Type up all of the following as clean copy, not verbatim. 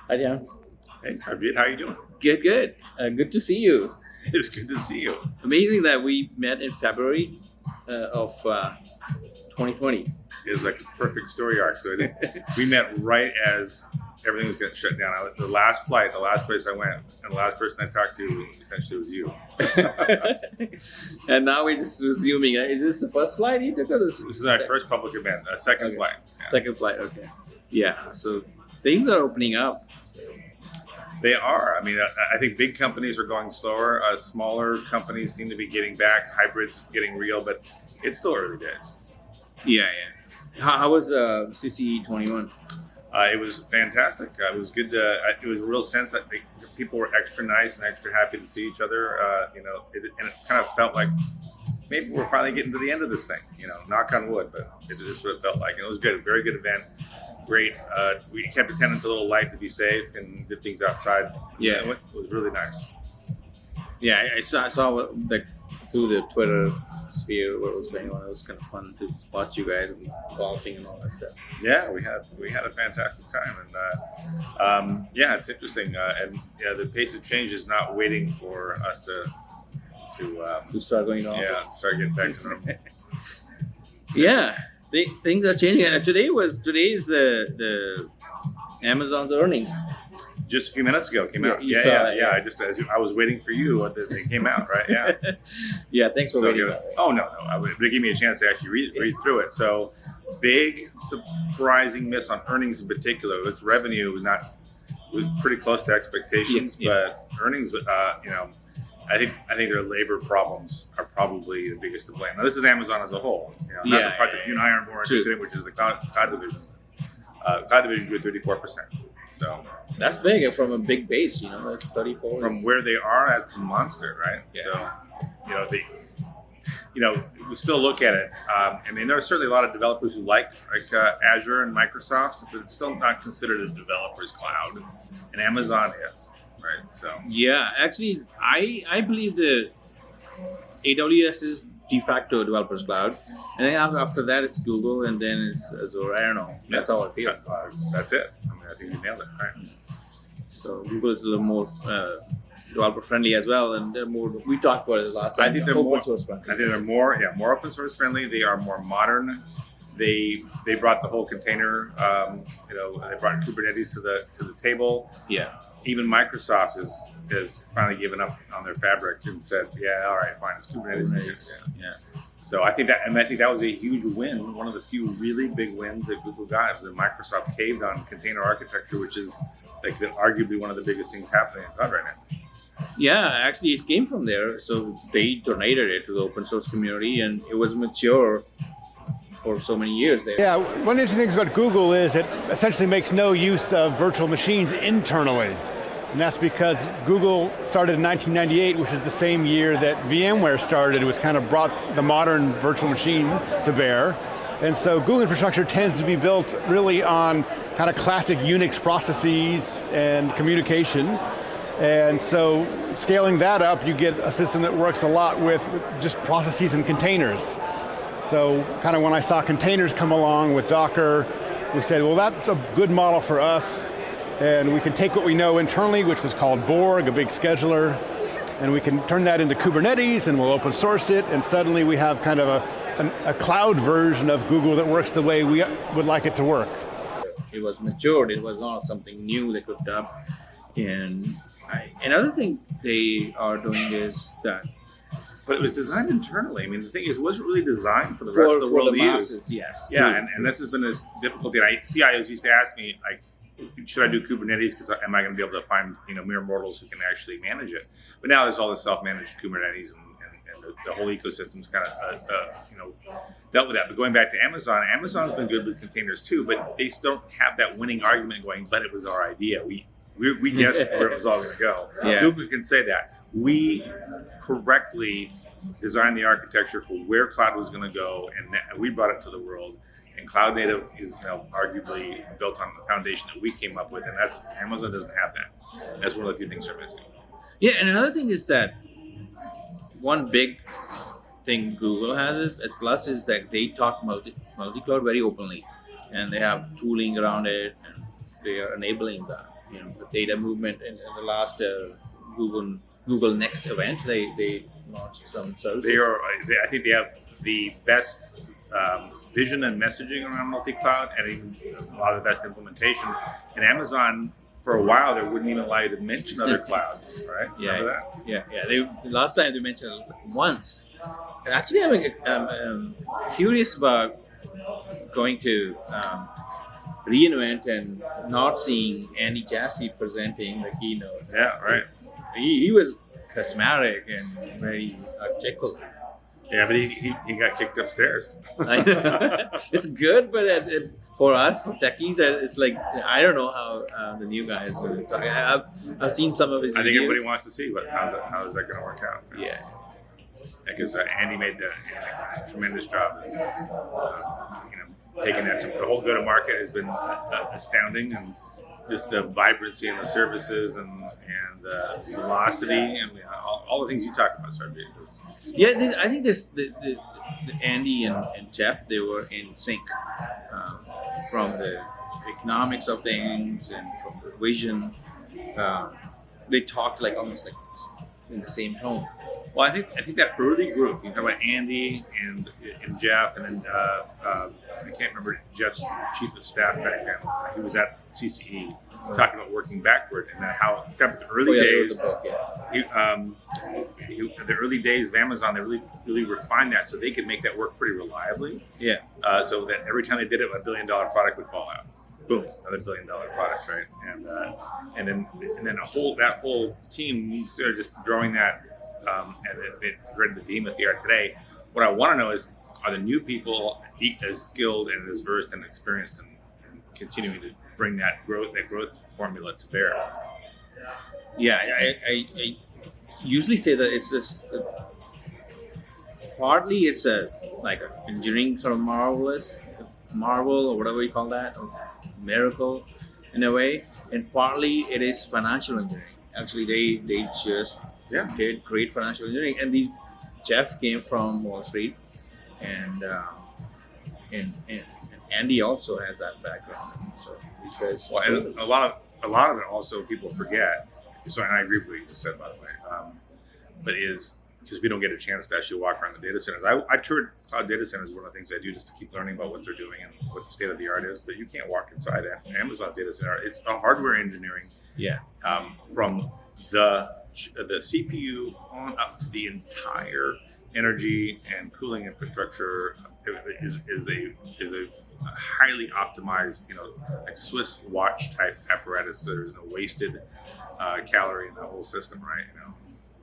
Hi, Dion. Hey, Sarbjeet, how are you doing? Good. Good to see you. It's good to see you. Amazing that we met in February of 2020. It was like a perfect story arc. So we met right as everything was getting shut down. The last flight, the last place I went, and the last person I talked to essentially was you. And now we're just resuming. Is this the first flight you took? This is our first public event, a second flight. Yeah. Second flight, okay. Yeah, so things are opening up. They are. I mean, I think big companies are going slower. Smaller companies seem to be getting back. Hybrids getting real, but it's still early days. Yeah. How was CCE 21? It was fantastic. It was good. It was a real sense that people were extra nice and extra happy to see each other. And it kind of felt like maybe we're finally getting to the end of this thing. Knock on wood, but it is what it felt like. And it was good. Very good event. Great. We kept attendance a little light to be safe and did things outside. Yeah, it was really nice. Yeah, I saw like through the Twitter sphere what was going on. It was kind of fun to watch you guys golfing and all that stuff. Yeah, we had a fantastic time, and it's interesting. The pace of change is not waiting for us to start going off. Yeah, start getting back to normal. Yeah. Things are changing. Today is the Amazon's earnings. Just a few minutes ago came out. Yeah. I was waiting for you. They came out, right? Yeah. Yeah. Thanks for waiting. Oh no. They gave me a chance to actually read through it. So, big surprising miss on earnings in particular. Its revenue was pretty close to expectations, but earnings, I think their labor problems are probably the biggest to blame. Now, this is Amazon as a whole. Not the part that you and I are more interested in, which is the cloud division. Cloud division grew 34%. So that's big from a big base. That's 34. From where they are, that's a monster, right? Yeah. So, we still look at it. There are certainly a lot of developers who like Azure and Microsoft, but it's still not considered a developer's cloud, and Amazon is. Right, so yeah, actually, I believe the AWS is de facto developers cloud, and then after that it's Google, and then it's Azure. I don't know. That's how I feel. That's it. I think you nailed it. Right. So Google is a little more developer friendly as well, and they're more. We talked about it last time. I think they're open source friendly. I think they're more open source friendly. They are more modern. They brought the whole container. They brought Kubernetes to the table. Yeah. Even Microsoft has finally given up on their fabric and said, "Yeah, all right, fine, it's Kubernetes." Yeah. So I think that was a huge win. One of the few really big wins that Google got was that Microsoft caved on container architecture, which is arguably one of the biggest things happening in cloud right now. Yeah, actually, it came from there. So they donated it to the open source community, and it was mature for so many years there. Yeah, one of the interesting things about Google is it essentially makes no use of virtual machines internally. And that's because Google started in 1998, which is the same year that VMware started, which kind of brought the modern virtual machine to bear. And so Google infrastructure tends to be built really on kind of classic Unix processes and communication. And so scaling that up, you get a system that works a lot with just processes and containers. So kind of when I saw containers come along with Docker, we said, well, that's a good model for us. And we can take what we know internally, which was called Borg, a big scheduler, and we can turn that into Kubernetes and we'll open source it, and suddenly we have kind of a cloud version of Google that works the way we would like it to work. It was matured, it was not something new they cooked up. And another thing they are doing is that. But it was designed internally. I mean, the thing is, it wasn't really designed for the rest of the world to use. Yes. Yeah, and this has been this difficulty. CIOs used to ask me, should I do Kubernetes? Because am I going to be able to find mere mortals who can actually manage it? But now there's all this self-managed Kubernetes, and the whole ecosystem's kind of dealt with that. But going back to Amazon's been good with containers too, but they still don't have that winning argument going. But it was our idea. We guessed where it was all going to go. Yeah. Google can say that. We correctly designed the architecture for where cloud was going to go, and we brought it to the world. And cloud native is arguably built on the foundation that we came up with, and that's Amazon doesn't have that. That's one of the few things they're missing. Yeah, and another thing is that one big thing Google has as plus is that they talk multi-cloud very openly, and they have tooling around it, and they are enabling that. the data movement in the last Google Next event. They launched some services. I think they have the best vision and messaging around multi-cloud, and even a lot of the best implementation. And Amazon, for a while, they wouldn't even allow you to mention other clouds, right? Remember that? Yeah. Last time they mentioned it once. And actually, I'm curious about going to reInvent and not seeing Andy Jassy presenting the keynote. Yeah, right. He was charismatic and very articulate. Yeah, but he got kicked upstairs. It's good, but for us, for techies, it's like I don't know how the new guy is going to talk. I've seen some of his. I think videos. everybody wants to see how is that going to work out. Yeah. Because Andy made a tremendous job. Taking that to the whole go-to-market has been astounding, and just the vibrancy in the services and the velocity and all the things you talk about, Sarbjeet. Yeah, I think the Andy and Jeff, they were in sync from the economics of things and from the vision. They talked like almost like in the same tone. Well, I think that early group, you talk about Andy and Jeff, and then I can't remember Jeff's chief of staff back then. He was at CCE talking about working backward and how the early days. The early days of Amazon, they really refined that so they could make that work pretty reliably. Yeah. So that every time they did it, $1 billion product would fall out. Boom, another $1 billion product, right? And then that whole team started just growing that, and it created the team that they are today. What I want to know is, are the new people as skilled and as versed and experienced and continuing to bring that growth formula to bear? Yeah, I usually say that it's this. Partly, it's like an engineering sort of marvel or whatever you call that, or miracle in a way, and partly it is financial engineering. Actually, they just did great financial engineering, and Jeff came from Wall Street, and Andy also has that background. So because and a lot of it also people forget. So, and I agree with what you just said, by the way, but is because we don't get a chance to actually walk around the data centers. I toured cloud data centers, one of the things I do just to keep learning about what they're doing and what the state of the art is, but you can't walk inside Amazon data center. It's a hardware engineering from the CPU on up to the entire energy and cooling infrastructure is a highly optimized, like Swiss watch type apparatus. There's no wasted calorie in the whole system, right?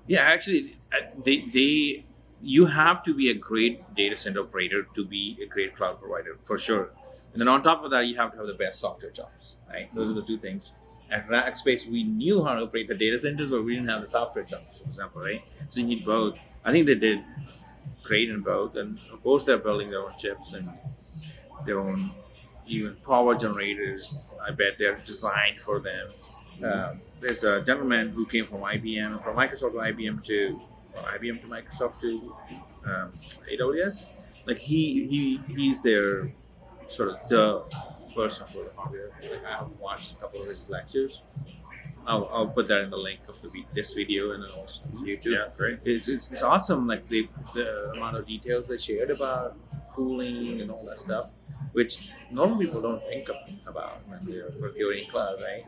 Yeah, actually, you have to be a great data center operator to be a great cloud provider, for sure. And then on top of that, you have to have the best software jobs, right? Those are the two things. At Rackspace, we knew how to operate the data centers, but we didn't have the software jobs, for example, right? So you need both. I think they did great in both. And of course, they're building their own chips and their own even power generators. I bet they're designed for them. There's a gentleman who came from IBM, from Microsoft to IBM to Microsoft to AWS. Like he's their sort of the person for the hardware. Like I've watched a couple of his lectures. I'll put that in the link of this video and then also YouTube. Yeah, great. It's awesome. Like the amount of details they shared about cooling and all that stuff, which normal people don't think about when they're procuring cloud, right?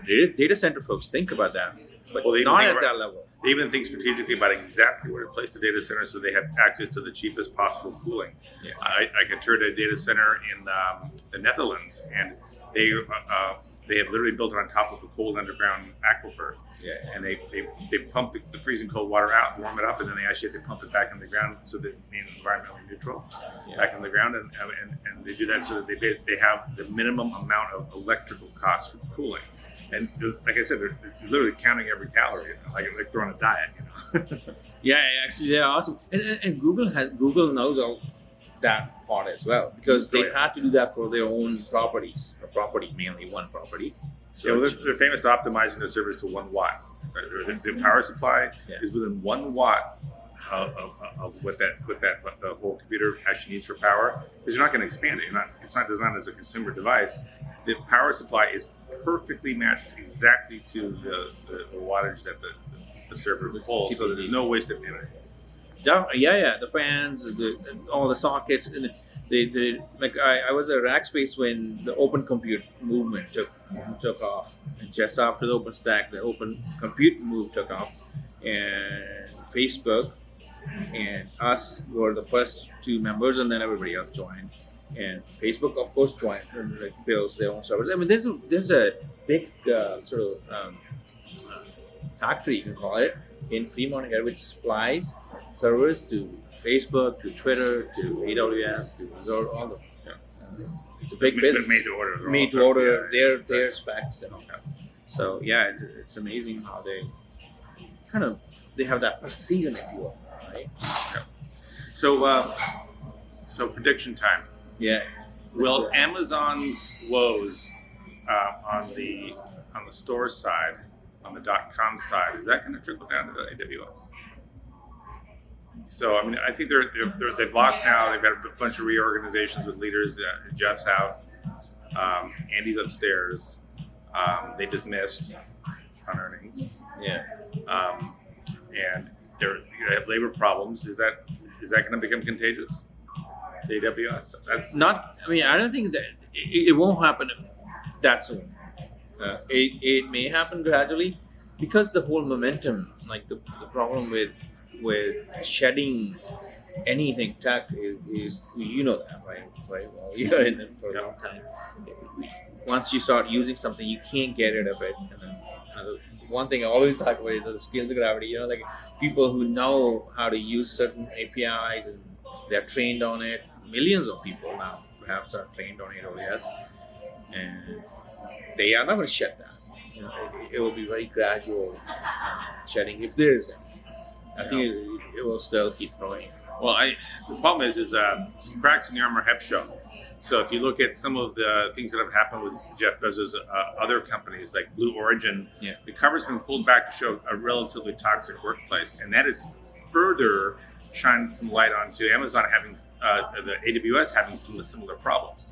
Data center folks think about that, but not at that level. They even think strategically about exactly where to place the data center so they have access to the cheapest possible cooling. Yeah. I toured a data center in the Netherlands, and they have literally built it on top of a cold underground aquifer. Yeah. And they pump the freezing cold water out, warm it up, and then they actually have to pump it back in the ground so that it's environmentally neutral back in the ground. And they do that so that they have the minimum amount of electrical costs for cooling. And like I said, they're literally counting every calorie, like they're on a diet. Yeah, actually, they're awesome. And Google knows all that part as well, because they had to do that for their own properties, mainly one property. So they're famous to optimizing their servers to 1 watt. Right? The power supply is within 1 watt of what the whole computer actually needs for power, because you're not going to expand it. It's not designed as a consumer device. The power supply is perfectly matched exactly to the wattage that the server pulls, so there's no wasted energy. Yeah. The fans, all the sockets, and like I was at Rackspace when the Open Compute movement took off, and just after the OpenStack, the Open Compute move took off, and Facebook and us were the first two members, and then everybody else joined. And Facebook, of course, joined and like builds their own servers. I mean, there's a big sort of factory, you can call it, in Fremont here, which supplies servers to Facebook, to Twitter, to AWS, to Azure, all of them. Yeah. It's a big business. Made to order. Made to order their specs and all that. So yeah, it's amazing how they they have that precision, if you will, right? Yeah. So prediction time. Yeah. Will Amazon's woes on the store side, on the .com side, is that going to trickle down to the AWS? So I mean, I think they've lost now. They've got a bunch of reorganizations with leaders. Jeff's out. Andy's upstairs. They dismissed on earnings. Yeah. And they have labor problems. Is that going to become contagious? The AWS. That's not. I mean, I don't think that it won't happen that soon. It may happen gradually, because the whole momentum, like the problem with shedding anything tech is you know that, right? Well, you're in it for a long time. Once you start using something, you can't get rid of it. And then one thing I always talk about is the skills of gravity. You know, like people who know how to use certain APIs and they're trained on it. Millions of people now perhaps are trained on AWS, and they are not going to shed that. You know, it will be very gradual shedding, if there is any. I think it will still keep growing. Well, the problem is some cracks in the armor have shown. So if you look at some of the things that have happened with Jeff Bezos' other companies like Blue Origin, the cover's been pulled back to show a relatively toxic workplace, and that is further shine some light onto Amazon having the AWS having some of the similar problems.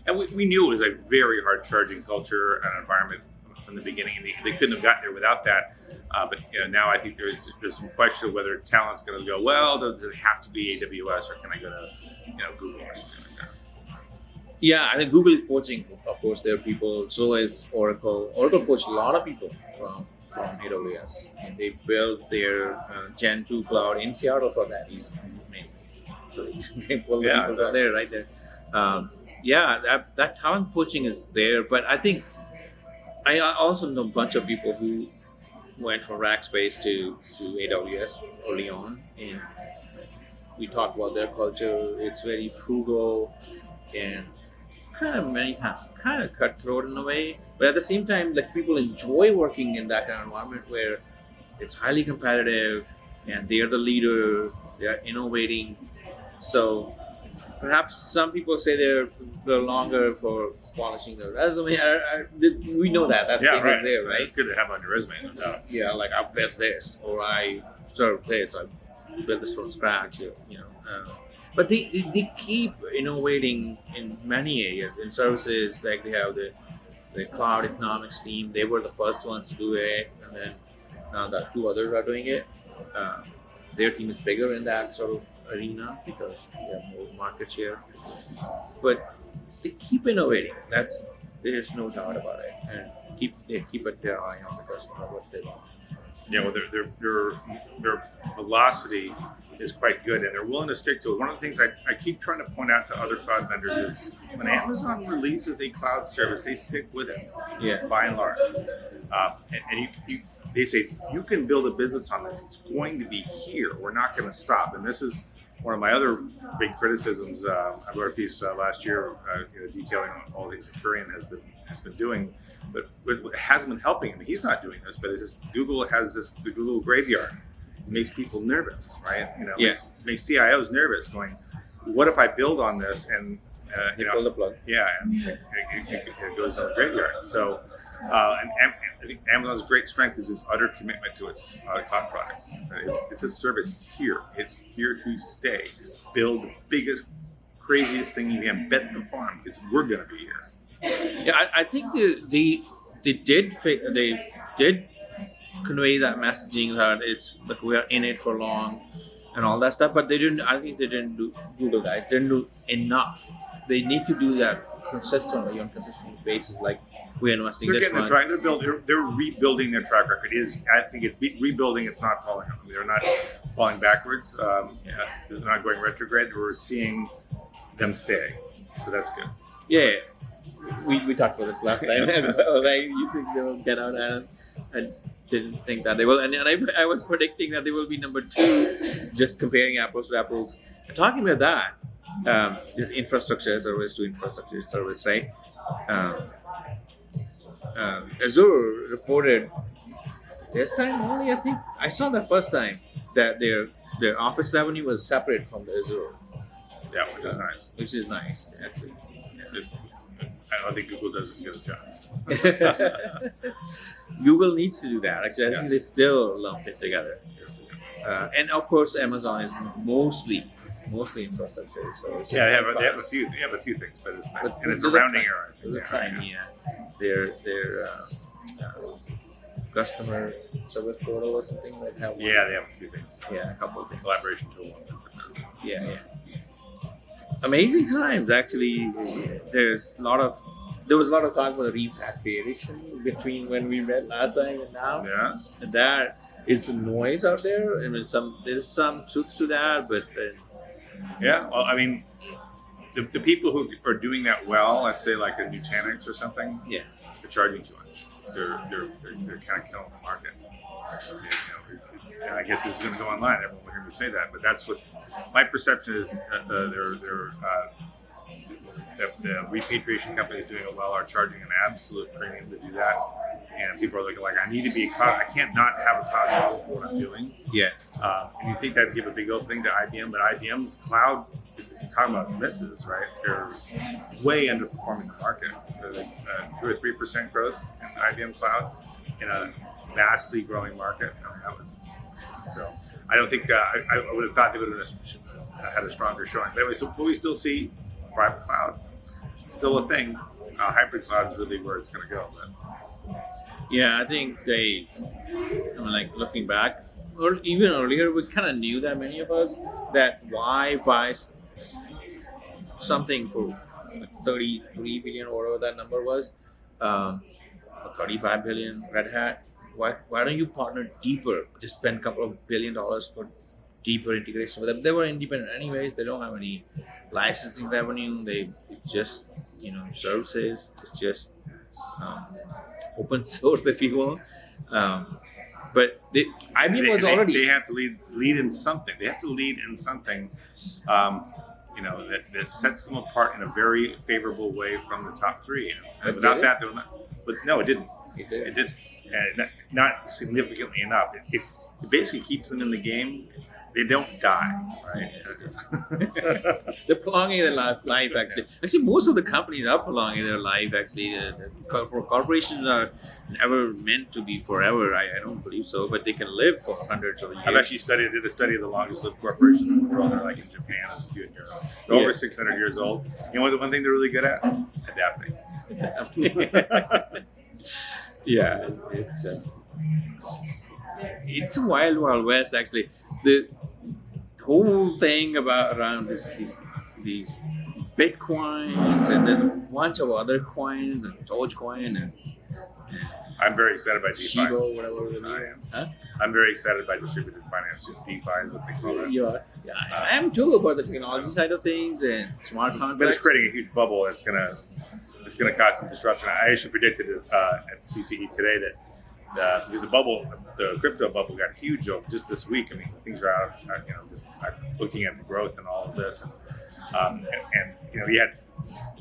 And we knew it was a very hard charging culture and environment from the beginning, and they couldn't have gotten there without that. But now I think there's some question of whether talent's going to go, well, does it have to be AWS, or can I go to Google or something like that? Yeah, I think Google is poaching, of course, their people. So is Oracle. Oracle poached a lot of people from AWS, and they built their Gen 2 cloud in Seattle for that reason. So they pulled the people from there, right there. That talent poaching is there, but I think I also know a bunch of people who went from Rackspace to AWS early on, and we talked about their culture. It's very frugal and kind of cutthroat in a way, but at the same time, like, people enjoy working in that kind of environment where it's highly competitive and they're the leader, they're innovating. So perhaps some people say they're longer for polishing their resume. We know that thing is there, right? It's good to have on your resume, no doubt. Yeah, like I built this, or I served this, I built this from scratch, but they keep innovating in many areas. In services, like they have the cloud economics team. They were the first ones to do it, and then now the two others are doing it. Their team is bigger in that sort of arena because they have more market share. But they keep innovating. There's no doubt about it. And they keep their eye on the customer, what they want. Yeah, well, their velocity is quite good, and they're willing to stick to it. One of the things I keep trying to point out to other cloud vendors is when Amazon releases a cloud service, they stick with it, by and large. And they say, you can build a business on this. It's going to be here. We're not going to stop. And this is one of my other big criticisms. I wrote a piece last year detailing all the things that Kurian has been doing, but it hasn't been helping him. He's not doing this, but it's just Google has the Google graveyard. It makes people nervous, right? Makes CIOs nervous, going, what if I build on this and pull the plug? Yeah, and it goes on the graveyard. So, and I think Amazon's great strength is its utter commitment to its cloud products. It's a service. It's here. It's here to stay. Build the biggest, craziest thing you can. Bet the farm, because we're going to be here. Yeah, I think the they did convey that messaging that it's like we are in it for long and all that stuff, but they didn't. I think they didn't do Google guys didn't do enough. They need to do that consistently on consistent basis. Like we're investing They're this getting the much. track. They're rebuilding their track record. I think it's rebuilding. It's not falling. They're not falling backwards. They're not going retrograde. We're seeing them stay. So that's good. Yeah, we talked about this last time as well. Right? You think they will get out, and I didn't think that they will. And I was predicting that they will be number 2, just comparing apples to apples. And talking about that, infrastructure service to infrastructure service, right? Azure reported this time only. I think I saw that first time that their office revenue was separate from the Azure. Yeah, which is nice. Which is nice, actually. I don't think Google does as good a job. Google needs to do that. Actually, I think they still lump it together. Yes, they do. And of course, Amazon is mostly infrastructure. So it's They have a few things, but it's nice. And it's a rounding error. There's a tiny, their customer service portal or something like that. Yeah, they have a few things. Yeah, a couple of things. Collaboration tool. Yeah. Amazing times, actually. There was a lot of talk about repatriation between when we met last time and now. Yeah. And that is some noise out there. I mean, there's some truth to that, but Yeah, well, I mean, the people who are doing that well, let's say like a Nutanix or something, yeah, they're charging too much. They're kind of killing the market. And I guess this is going to go online. Everyone will hear me say that, but that's what my perception is. The repatriation companies doing it well are charging an absolute premium to do that, and people are looking like, I need to be a cloud. I can't not have a cloud model for what I'm doing. yeah. And you think that'd give a big opening to IBM, but IBM's cloud, if you're talking about misses, right? They're way underperforming the market. They're like 2 or 3% growth in IBM cloud in a vastly growing market. So I don't think I would have thought they would have had a stronger showing. But anyway, but we still see private cloud still a thing. Hybrid cloud is really where it's going to go. But. Yeah, I think like looking back, or even earlier, we kind of knew that many of us that why buy something for 33 billion or whatever that number was, or 35 billion Red Hat. Why don't you partner deeper? Just spend a couple of $1 billion for deeper integration with them. They were independent anyways. They don't have any licensing revenue. They just services. It's just open source, if you will. But IBM was already. They have to lead in something. They have to lead in something, that sets them apart in a very favorable way from the top 3. And without that, they're not. But no, it didn't. It didn't. And not significantly enough. It basically keeps them in the game. They don't die, right? They're prolonging their life, actually. Actually, most of the companies are prolonging their life, actually. Corporations are never meant to be forever. I don't believe so, but they can live for hundreds of years. I've actually did a study of the longest lived corporations in the world. They're like in Japan, there's a few in Europe. They're over 600 years old. You know what the one thing they're really good at? Adapting. Yeah, it's a wild west, actually. The whole thing around these bitcoins and then a bunch of other coins and Dogecoin and I'm very excited by DeFi. Shiba, whatever the name. Huh? I'm very excited by distributed finance. DeFi is what they call it. Yeah, I am too about the technology side of things and smart contracts. But it's creating a huge bubble that's gonna cause some disruption. I actually predicted at CCE today that because the crypto bubble got huge just this week. I mean, things are out. I'm looking at the growth and all of this, and you had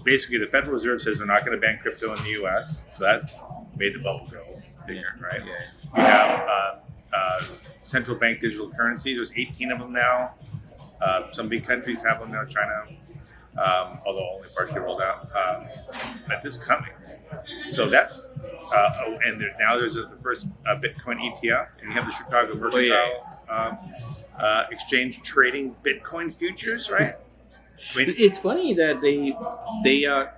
basically the Federal Reserve says they're not going to ban crypto in the U.S., so that made the bubble go bigger, right? You have central bank digital currencies. There's 18 of them now. Some big countries have them now. China. Although only partially rolled out, but this is coming. So that's and now there's the first Bitcoin ETF, and you have the Chicago Mercantile Exchange trading Bitcoin futures, right? I mean, It's funny that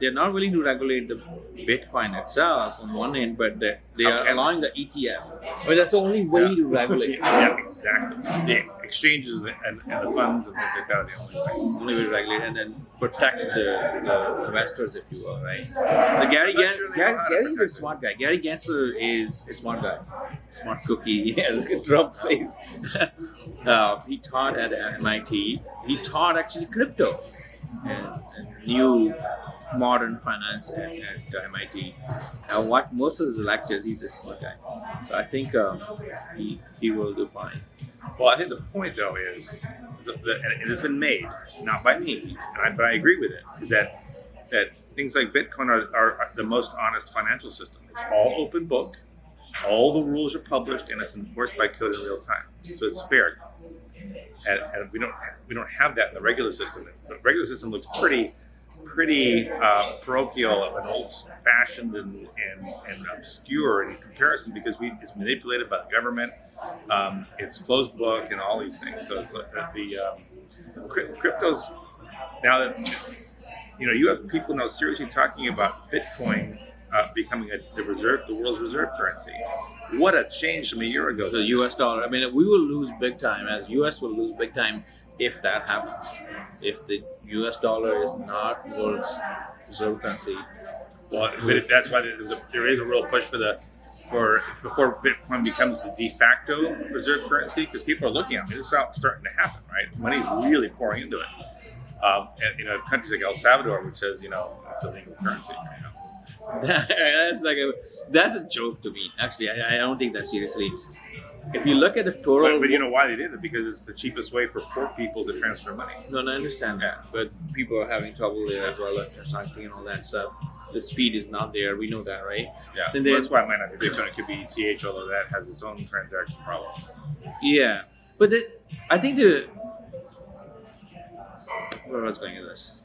they're not willing to regulate the Bitcoin itself on one end, but they are Okay. allowing the ETF. I mean, that's the only way to regulate it. yeah, exactly. The exchanges and the funds and things like that are the only way. Only way to regulate and then protect the investors, if you will, right? The Gary I'm not sure they know how to Gary is a protect it. smart guy. Gary Gensler is a smart guy, smart cookie, as Trump says. He taught at MIT. He taught actually crypto and new modern finance at MIT. I watched most of his lectures. He's a smart guy, so I think he will do fine. Well, I think the point though is that, and it has been made, not by me, but I agree with it, is that things like Bitcoin are the most honest financial system. It's all open book, all the rules are published, and it's enforced by code in real time. So it's fair. And we don't have that in the regular system. The regular system looks pretty parochial and old-fashioned and obscure in comparison because it's manipulated by the government. It's closed book and all these things. So it's cryptos now that you have people now seriously talking about Bitcoin becoming the world's reserve currency. What a change from a year ago. The U.S. dollar. I mean, we will lose big time. As U.S. will lose big time if that happens. If the U.S. dollar is not world's reserve currency. Well, but that's why there is a real push before Bitcoin becomes the de facto reserve currency, because people are looking at it. It's starting to happen, right? Money's really pouring into it. And countries like El Salvador, which says it's a legal currency. That's a joke to me. Actually, I don't take that seriously. If you look at the total, but you know why they did it? Because it's the cheapest way for poor people to transfer money. No, I understand that, but people are having trouble there as well, like transacting and all that stuff. The speed is not there. We know that, right? Yeah. And Well, that's why it might not be Bitcoin. It could be ETH, although that has its own transaction problem. Yeah, but I think where was going with this?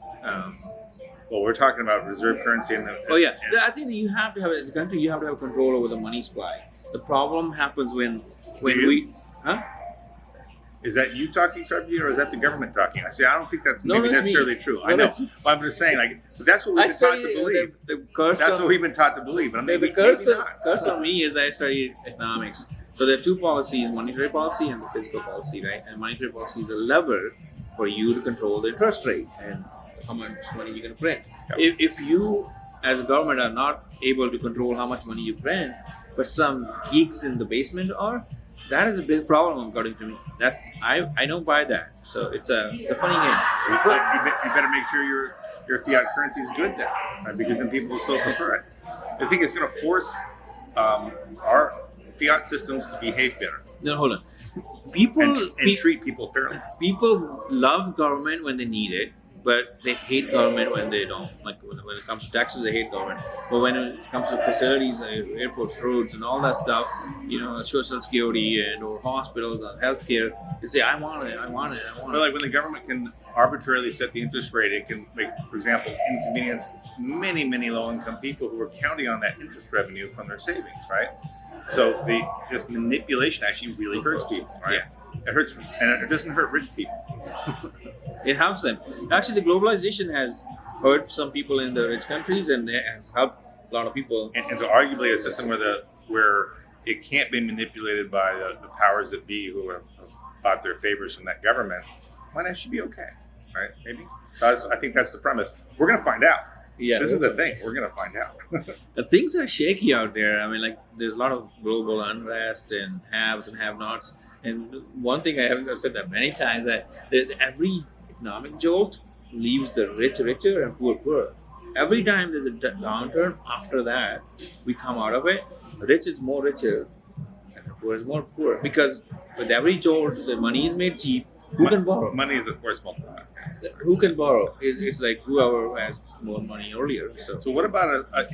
Well, we're talking about reserve currency and I think that you have to have as a country. You have to have control over the money supply. The problem happens when Is that you talking, Sarbjeet, or is that the government talking? I don't think that's No, maybe that's necessarily me. true. No, I know. that's- But I'm just saying, but that's what we've been taught to believe. The curse. That's what we've been taught to believe. But The maybe curse not. on me is that I studied economics. So there are two policies: monetary policy and the fiscal policy, right? And monetary policy is a lever for you to control the interest rate and how much money you can print. Yep. If you, as a government, are not able to control how much money you print, but some geeks in the basement are, that is a big problem, according to me. I don't buy that. So it's a funny game. You better make sure your fiat currency is good then, right? Because then people will still prefer it. I think it's going to force our fiat systems to behave better No, hold on. People and treat people fairly. people love government when they need it, but they hate government when they don't. Like when it comes to taxes, they hate government. But when it comes to facilities, airports, roads, and all that stuff, social security or hospitals and healthcare, they say, I want it. But like when the government can arbitrarily set the interest rate, it can make, for example, inconvenience many low-income people who are counting on that interest revenue from their savings, right? So this manipulation actually really hurts people, right? Yeah. It hurts, and it doesn't hurt rich people. It helps them. Actually, the globalization has hurt some people in the rich countries, and it has helped a lot of people. And so arguably a system where it can't be manipulated by the powers that be who have bought their favors from that government might actually be okay, right? Maybe. So I think that's the premise. We're going to find out. Yeah, This is the thing. We're going to find out. Things are shaky out there. I mean, there's a lot of global unrest and haves and have-nots. And one thing I've said that many times, that every economic jolt leaves the rich richer and poor poorer. Every time there's a downturn, after that, we come out of it, the rich is more richer and the poor is more poor. Because with every jolt, the money is made cheap. Who can borrow? Money is a force multiplier. Who can borrow? It's like whoever has more money earlier. So what about a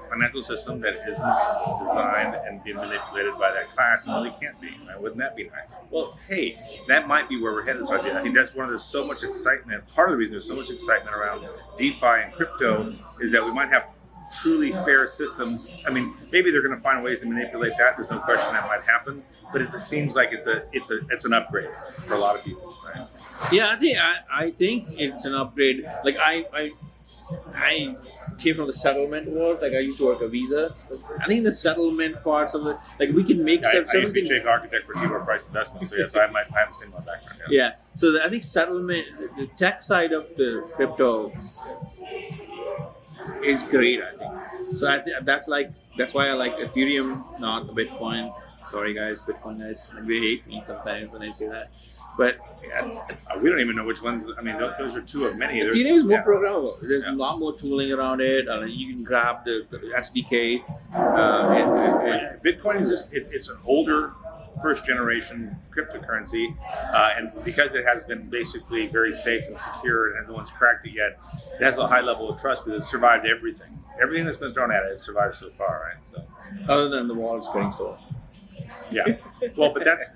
financial system that isn't designed and being manipulated by that class and really can't be? Right? Wouldn't that be nice? Well, hey, that might be where we're headed. So I think that's there's so much excitement. Part of the reason there's so much excitement around DeFi and crypto is that we might have truly fair systems. I mean, maybe they're going to find ways to manipulate that. There's no question that might happen, but it just seems like it's an upgrade for a lot of people. Right? Yeah, I think it's an upgrade. Like I came from the settlement world. Like I used to work at Visa. I think the settlement parts of the like we can make I used to be things. chief architect for T. Rowe Price Investments, so yeah, so I have a similar background. Yeah. So I think settlement, the tech side of the crypto is great. I think. So that's why I like Ethereum, not the Bitcoin. Sorry guys, Bitcoin guys, they hate me sometimes when I say that. But yeah, We don't even know which ones. I mean, those are two of many. Ethereum is more Yeah. programmable. There's Yeah. a lot more tooling around it. You can grab the SDK. Bitcoin is it's an older first generation cryptocurrency, and because it has been basically very safe and secure and no one's cracked it yet, it has a high level of trust because it's survived everything. Everything that's been thrown at it has survived so far, right? So, Other than the wallets getting stolen. yeah. Well, but that's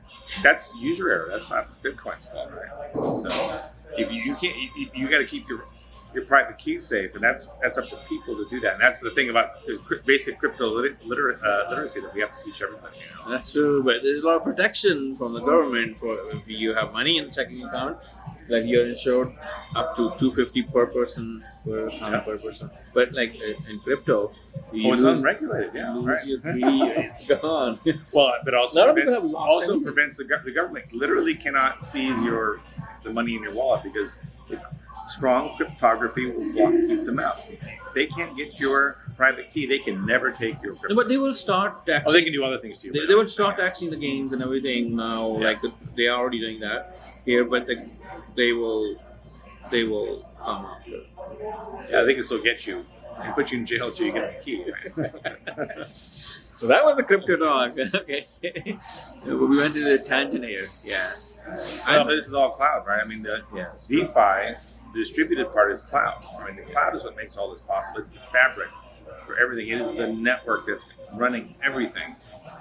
user error. That's not Bitcoin's fault, right? So if you can't, you got to keep your private keys safe, and that's up to people to do that. And that's the thing about basic crypto literacy that we have to teach everybody. You know? That's true, but there's a lot of protection from the government for if you have money in the checking account. Like you're insured up to $250 per person per account per person. But like in crypto, It's unregulated. Yeah, lose right. your key, it's gone. Well, but also A lot of people have lost anything. prevents the government literally cannot seize the money in your wallet because the strong cryptography will keep them out. If they can't get your private key, they can never take your crypto. But they will start taxing. Oh, they can do other things too. They will start taxing the gains and everything now. Yes. Like they are already doing that here, but they will come after. Yeah, they can still get you and put you in jail until you get the key. Right? So that was a crypto talk. Okay, we went to the tangent here. Yes, Well, but this is all cloud, right? I mean, the yes. DeFi, the distributed part is cloud. I mean, the cloud is what makes all this possible. It's the fabric for everything. It is the network that's running everything,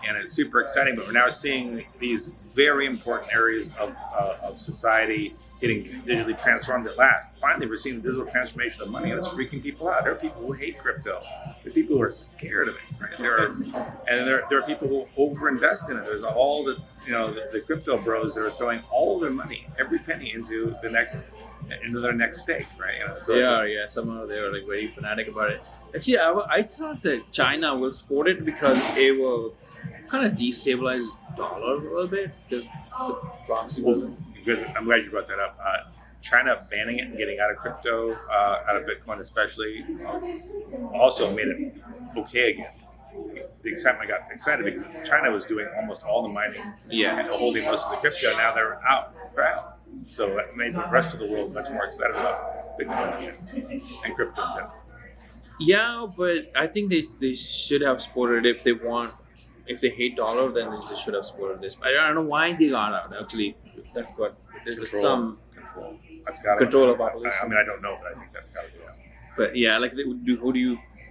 and it's super exciting. But we're now seeing these very important areas of society getting digitally transformed at last. Finally, we're seeing the digital transformation of money, and it's freaking people out. There are people who hate crypto. There are people who are scared of it. Right? There are people who overinvest in it. There's all the crypto bros that are throwing all their money, every penny, into their next stake. Right? You know, so Somehow they were like very fanatic about it. Actually, I thought that China will support it because it will kind of destabilize dollar a little bit because it's a proxy. Good. I'm glad you brought that up. China banning it and getting out of crypto, out of Bitcoin especially, also made it okay again. The excitement got excited because China was doing almost all the mining and holding most of the crypto. Now they're out. So that made the rest of the world much more excited about Bitcoin again and crypto again. Yeah, but I think they should have supported it if they want. If they hate dollar, then they should have supported this. I don't know why they got out. Actually, that's what there's some control. That's got control of population. I mean, I don't know, but I think that's got to be out. But yeah, like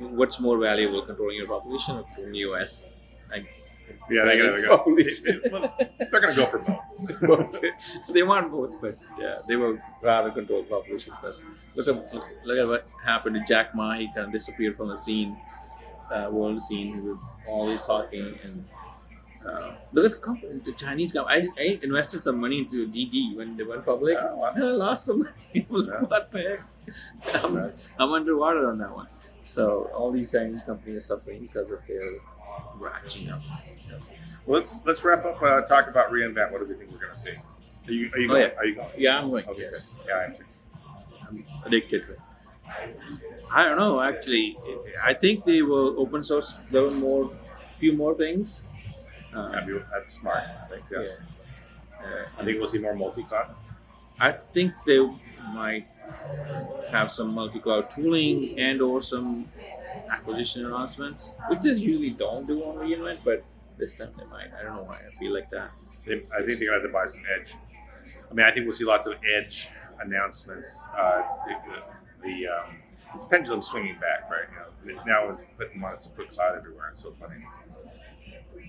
what's more valuable, controlling your population or controlling the US? Like, yeah, they're going to go for both. They want both, but yeah, they will rather control population first. Look at what happened to Jack Ma. He kind of disappeared from the scene, world scene. With all these talking and look at the company, the Chinese company. I invested some money into DD when they went public. Oh, wow. And I lost some money. What the heck? I'm underwater on that one. So all these Chinese companies are suffering because of their ratcheting up. Well, let's wrap up. Talk about reInvent. What do we think we're going to see? Are you going? Yeah. Are you going? Yeah, I'm going. Okay. Yes. Yeah, I am too. I'm addicted to it. I don't know. Actually, I think they will open source few more things. That's smart. I think yes. Yeah. I think we'll see more multi-cloud. I think they might have some multi-cloud tooling and/or some acquisition announcements, which they usually don't do on reInvent, but this time they might. I don't know why I feel like that. I think they're going to have to buy some edge. I mean, I think we'll see lots of edge announcements. The pendulum's swinging back, right? You know, now it's wants to put cloud everywhere. It's so funny.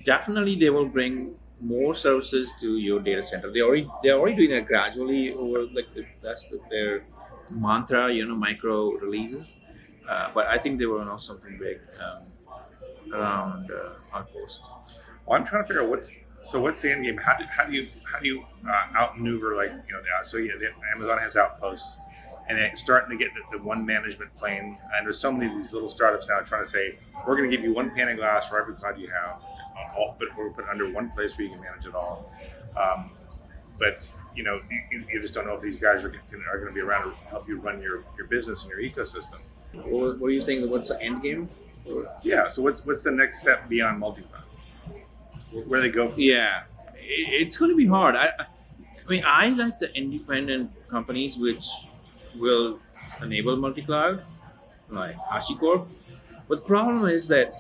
Definitely, they will bring more services to your data center. They're already doing that gradually over that's their mantra, micro releases. But I think they will announce something big around Outpost. Well, I'm trying to figure out So what's the end game? How do you outmaneuver, like, so yeah, Amazon has Outposts, and it's starting to get the one management plane, and there's so many of these little startups now trying to say, we're going to give you one pane of glass for every cloud you have, but we're put under one place where you can manage it all. But you just don't know if these guys are going to be around to help you run your business and your ecosystem. What do you think? What's the end game? Yeah. So what's the next step beyond multi-cloud? Where they go from? Yeah, it's going to be hard. I mean, I like the independent companies which will enable multi-cloud, like HashiCorp. But the problem is that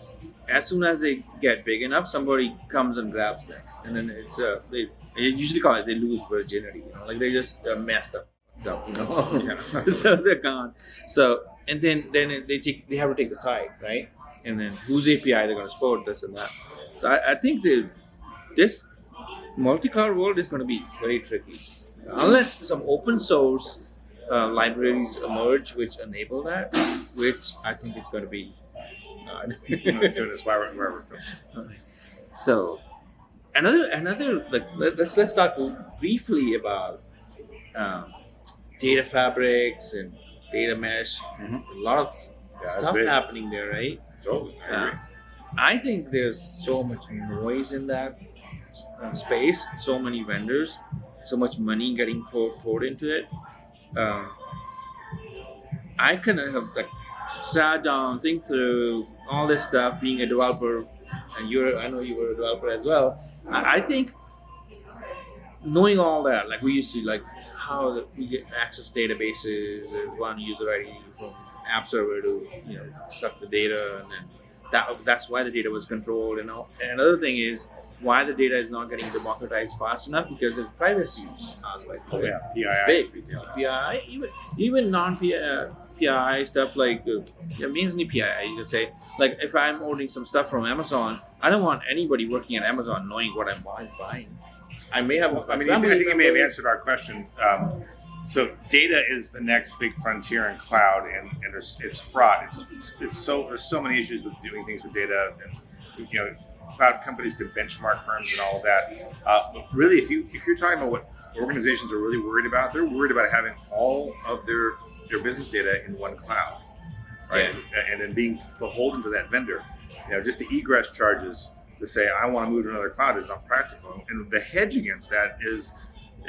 as soon as they get big enough, somebody comes and grabs them, and then they usually call it they lose virginity. Like they just messed up. So they're gone. So and then they have to take the side, right? And then whose API they're going to support, this and that. So I think this multi-cloud world is going to be very tricky unless some open source libraries emerge which enable that, which I think it's going to be. Let's do this wherever we're from. So another like let's talk briefly about data fabrics and data mesh. A lot of stuff happening there, right? Totally. I agree. I think there's so much noise in that space, so many vendors, so much money getting poured into it. I kind of have like sat down, think through all this stuff, being a developer, and I know you were a developer as well. I think knowing all that, like we used to, like how we get access databases, one user ID from app server to suck the data, and then that's why the data was controlled. And another thing is why the data is not getting democratized fast enough, because of privacy issues. I was like, PII. PII, even non-PII stuff, like mainly PII. You could say, like if I'm ordering some stuff from Amazon, I don't want anybody working at Amazon knowing what I'm buying. I may have. I think you may have answered our question. So data is the next big frontier in cloud, and it's fraught. There's so many issues with doing things with data, and cloud companies could benchmark firms and all of that. But really, if you're talking about what organizations are really worried about, they're worried about having all of their business data in one cloud, right? Yeah. And then being beholden to that vendor. Just the egress charges to say I want to move to another cloud is not practical. And the hedge against that is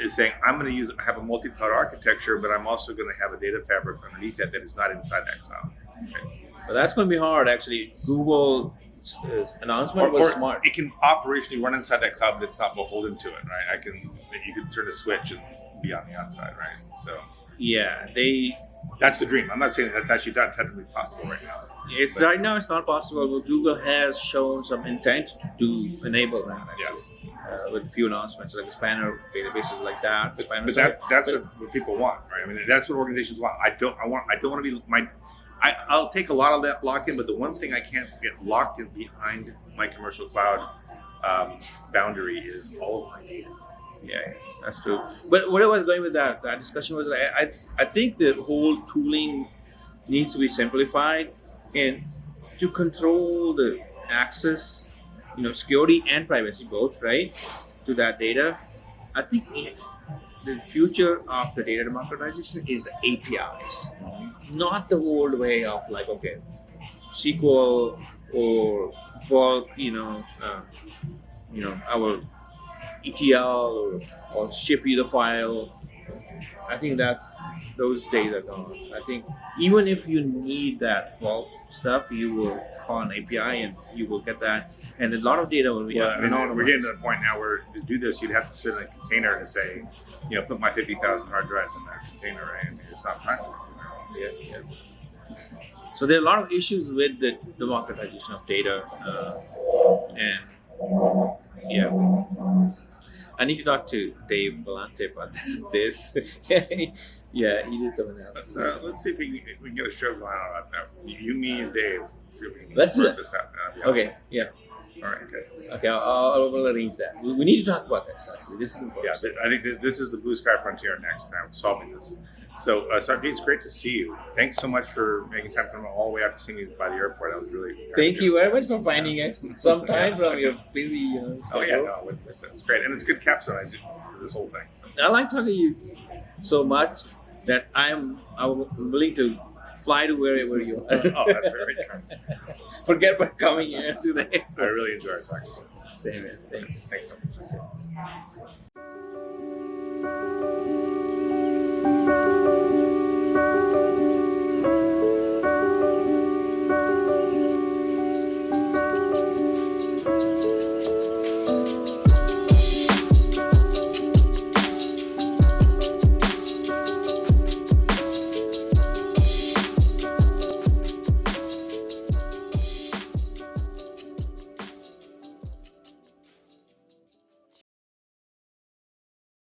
saying I'm going to have a multi-cloud architecture, but I'm also going to have a data fabric underneath that is not inside that cloud. Okay. But that's going to be hard, actually. Google's announcement was smart. It can operationally run inside that cloud, but it's not beholden to it, right? You can turn a switch and be on the outside, right? So yeah, that's the dream. I'm not saying that's actually not technically possible right now. Right now it's not possible, but Google has shown some intent to enable that, actually. Yes. With a few announcements, like spanner databases like that. But that's what people want, right? I mean, that's what organizations want. I don't want to be I'll take a lot of that lock-in, but the one thing I can't get locked in behind my commercial cloud boundary is all of my data. Yeah, that's true. But what I was going with that discussion was, I think the whole tooling needs to be simplified, and to control the access, security and privacy both, right, to that data. I think the future of the data democratization is APIs, not the old way of like, okay, SQL or bulk, our ETL or ship you the file. I think those days are gone. I think even if you need that bulk stuff, you will call an API and you will get that. And a lot of data will be. We're getting to the point now where to do this, you'd have to sit in a container and say, put my 50,000 hard drives in that container, right? And it's not practical. Yeah. So there are a lot of issues with the democratization of data, and yeah. I need to talk to Dave Vellante about this. Yeah, he did something else. Let's see if we can get a show going on about that. You, me, and Dave. See if we can Let's do that. this out. Okay, yeah. All right, good. Okay, I'll arrange that. We need to talk about this actually. This is important. Yeah, I think this is the blue sky frontier next time, solving this. So, Sarbjeet, it's great to see you. Thanks so much for making time to come all the way out to see me by the airport. That was really Thank you very much for finding some time from your busy. Oh yeah, no, it's great, and it's good capstone to this whole thing. So. I like talking to you so much that I'm willing to fly to wherever you are. Oh, that's very kind. Forget about coming here today. I really enjoy it. Thanks. Same here. Thanks. Thanks so much.